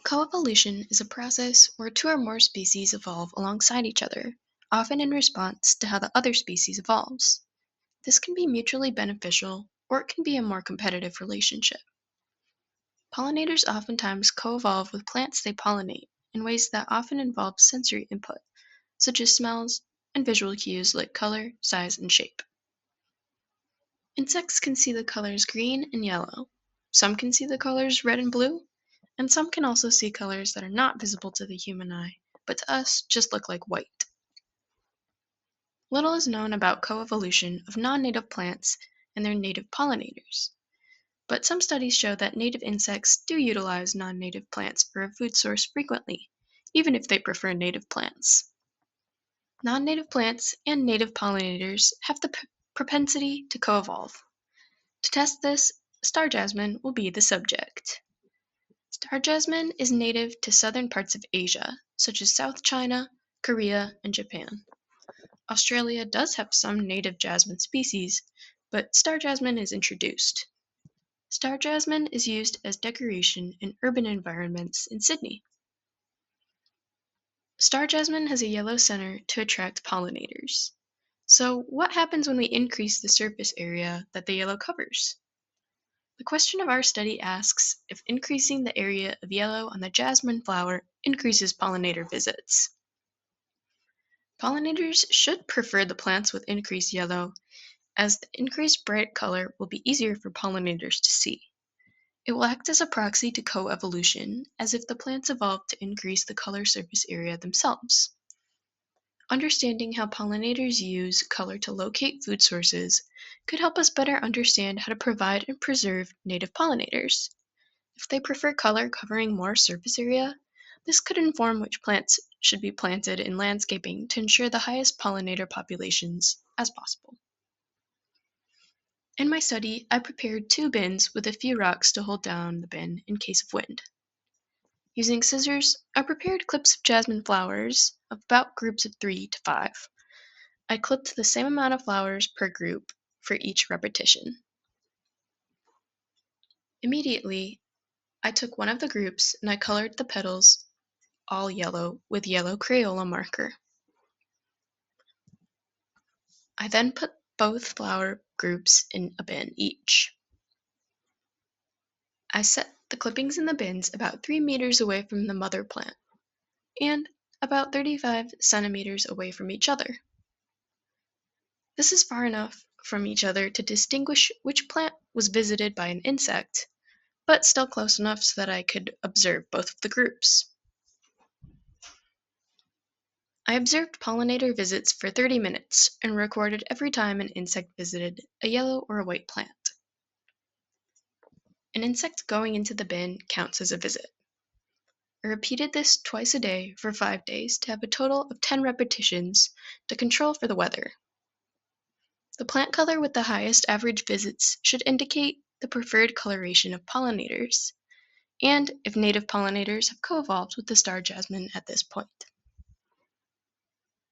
Coevolution is a process where two or more species evolve alongside each other, often in response to how the other species evolves. This can be mutually beneficial, or it can be a more competitive relationship. Pollinators oftentimes co-evolve with plants they pollinate in ways that often involve sensory input, such as smells and visual cues like color, size, and shape. Insects can see the colors green and yellow. Some can see the colors red and blue, and some can also see colors that are not visible to the human eye, but to us just look like white. Little is known about coevolution of non-native plants and their native pollinators, but some studies show that native insects do utilize non-native plants for a food source frequently, even if they prefer native plants. Non-native plants and native pollinators have the propensity to co-evolve. To test this, star jasmine will be the subject. Star jasmine is native to southern parts of Asia, such as South China, Korea, and Japan. Australia does have some native jasmine species, but star jasmine is introduced. Star jasmine is used as decoration in urban environments in Sydney. Star jasmine has a yellow center to attract pollinators. So, what happens when we increase the surface area that the yellow covers? The question of our study asks if increasing the area of yellow on the jasmine flower increases pollinator visits. Pollinators should prefer the plants with increased yellow, as the increased bright color will be easier for pollinators to see. It will act as a proxy to coevolution, as if the plants evolved to increase the color surface area themselves. Understanding how pollinators use color to locate food sources could help us better understand how to provide and preserve native pollinators. If they prefer color covering more surface area, this could inform which plants should be planted in landscaping to ensure the highest pollinator populations as possible. In my study, I prepared 2 bins with a few rocks to hold down the bin in case of wind. Using scissors, I prepared clips of jasmine flowers of about groups of 3 to 5. I clipped the same amount of flowers per group for each repetition. Immediately, I took one of the groups and I colored the petals all yellow with yellow Crayola marker. I then put both flower groups in a bin each. I set the clippings in the bins about 3 meters away from the mother plant and about 35 centimeters away from each other. This is far enough from each other to distinguish which plant was visited by an insect, but still close enough so that I could observe both of the groups. I observed pollinator visits for 30 minutes and recorded every time an insect visited a yellow or a white plant. An insect going into the bin counts as a visit. I repeated this twice a day for 5 days to have a total of 10 repetitions to control for the weather. The plant color with the highest average visits should indicate the preferred coloration of pollinators, and if native pollinators have co-evolved with the star jasmine at this point.